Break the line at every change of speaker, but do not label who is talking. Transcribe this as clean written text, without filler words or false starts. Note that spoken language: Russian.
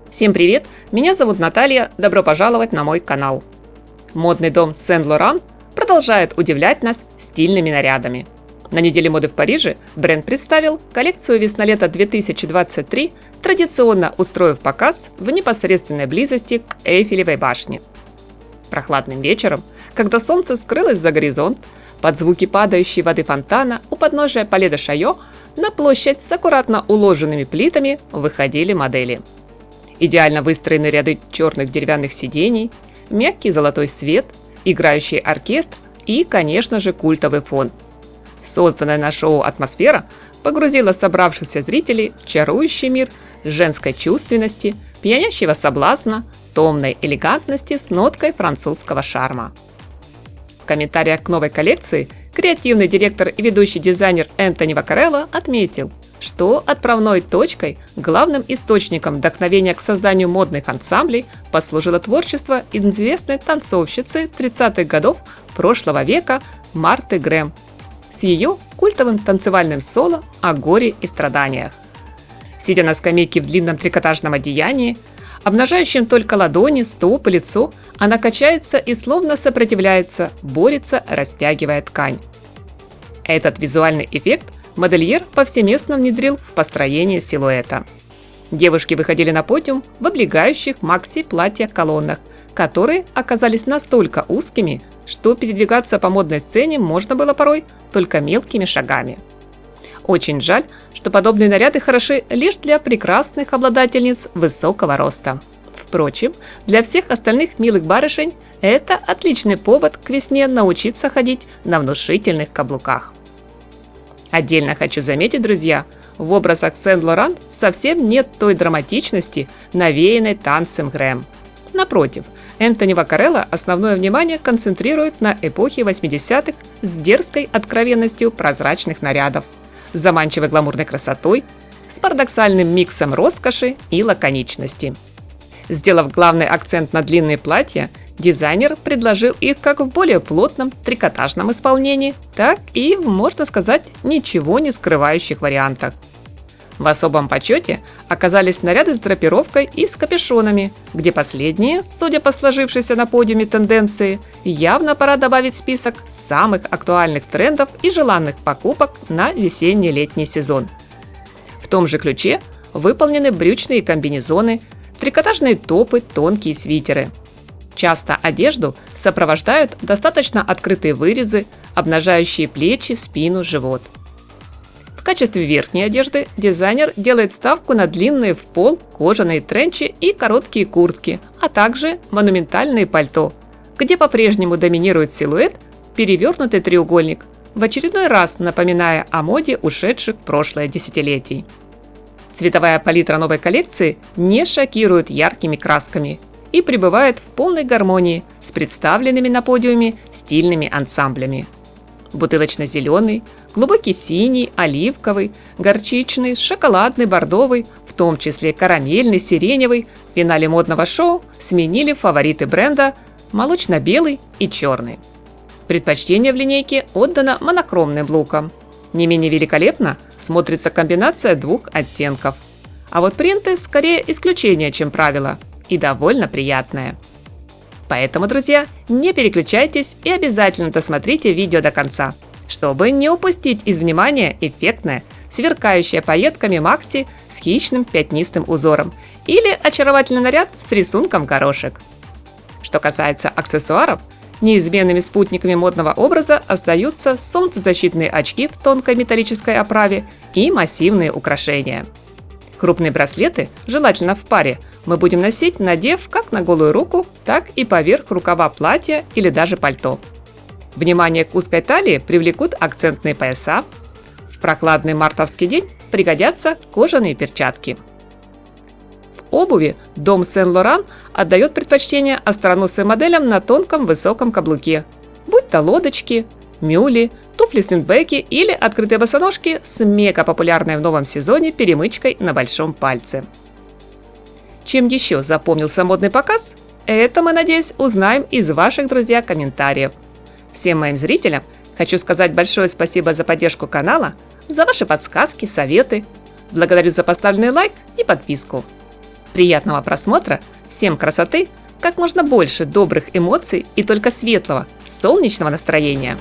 Всем привет! Меня зовут Наталья, добро пожаловать на мой канал. Модный дом Сен-Лоран продолжает удивлять нас стильными нарядами. На неделе моды в Париже бренд представил коллекцию весна-лето 2023, традиционно устроив показ в непосредственной близости к Эйфелевой башне. Прохладным вечером, когда солнце скрылось за горизонт, под звуки падающей воды фонтана у подножия Пале де Шайо на площадь с аккуратно уложенными плитами выходили модели. Идеально выстроены ряды черных деревянных сидений, мягкий золотой свет, играющий оркестр и, конечно же, культовый фон. Созданная на шоу атмосфера погрузила собравшихся зрителей в чарующий мир женской чувственности, пьянящего соблазна, томной элегантности с ноткой французского шарма. В комментариях к новой коллекции креативный директор и ведущий дизайнер Энтони Ваккарелло отметил, что отправной точкой, главным источником вдохновения к созданию модных ансамблей послужило творчество известной танцовщицы 30-х годов прошлого века Марты Грэм с ее культовым танцевальным соло о горе и страданиях. Сидя на скамейке в длинном трикотажном одеянии, обнажающем только ладони, стопы, лицо, она качается и словно сопротивляется, борется, растягивая ткань. Этот визуальный эффект модельер повсеместно внедрил в построение силуэта. Девушки выходили на подиум в облегающих макси-платьях-колоннах, которые оказались настолько узкими, что передвигаться по модной сцене можно было порой только мелкими шагами. Очень жаль, что подобные наряды хороши лишь для прекрасных обладательниц высокого роста. Впрочем, для всех остальных милых барышень это отличный повод к весне научиться ходить на внушительных каблуках. Отдельно хочу заметить, друзья, в образах Сен-Лоран совсем нет той драматичности, навеянной танцем Грэм. Напротив, Энтони Ваккарелло основное внимание концентрирует на эпохе 80-х с дерзкой откровенностью прозрачных нарядов, с заманчивой гламурной красотой, с парадоксальным миксом роскоши и лаконичности. Сделав главный акцент на длинные платья, дизайнер предложил их как в более плотном трикотажном исполнении, так и в, можно сказать, ничего не скрывающих вариантах. В особом почете оказались наряды с драпировкой и с капюшонами, где последние, судя по сложившейся на подиуме тенденции, явно пора добавить в список самых актуальных трендов и желанных покупок на весенне-летний сезон. В том же ключе выполнены брючные комбинезоны, трикотажные топы, тонкие свитеры. Часто одежду сопровождают достаточно открытые вырезы, обнажающие плечи, спину, живот. В качестве верхней одежды дизайнер делает ставку на длинные в пол кожаные тренчи и короткие куртки, а также монументальные пальто, где по-прежнему доминирует силуэт перевернутый треугольник, в очередной раз напоминая о моде ушедших в прошлое десятилетий. Цветовая палитра новой коллекции не шокирует яркими красками и пребывает в полной гармонии с представленными на подиуме стильными ансамблями. Бутылочно-зеленый, глубокий синий, оливковый, горчичный, шоколадный, бордовый, в том числе карамельный, сиреневый, в финале модного шоу сменили фавориты бренда молочно-белый и черный. Предпочтение в линейке отдано монохромным лукам. Не менее великолепно смотрится комбинация двух оттенков. А вот принты скорее исключение, чем правило, и довольно приятное. Поэтому, друзья, не переключайтесь и обязательно досмотрите видео до конца, чтобы не упустить из внимания эффектное, сверкающее пайетками макси с хищным пятнистым узором или очаровательный наряд с рисунком горошек. Что касается аксессуаров, неизменными спутниками модного образа остаются солнцезащитные очки в тонкой металлической оправе и массивные украшения. Крупные браслеты, желательно в паре, мы будем носить, надев как на голую руку, так и поверх рукава платья или даже пальто. Внимание к узкой талии привлекут акцентные пояса. В прохладный мартовский день пригодятся кожаные перчатки. В обуви дом Сен-Лоран отдает предпочтение остроносым моделям на тонком высоком каблуке, будь то лодочки, мюли, туфли-слингбеки или открытые босоножки с мега популярной в новом сезоне перемычкой на большом пальце. Чем еще запомнился модный показ? Это мы, надеюсь, узнаем из ваших, друзья, комментариев. Всем моим зрителям хочу сказать большое спасибо за поддержку канала, за ваши подсказки, советы. Благодарю за поставленный лайк и подписку. Приятного просмотра, всем красоты, как можно больше добрых эмоций и только светлого, солнечного настроения!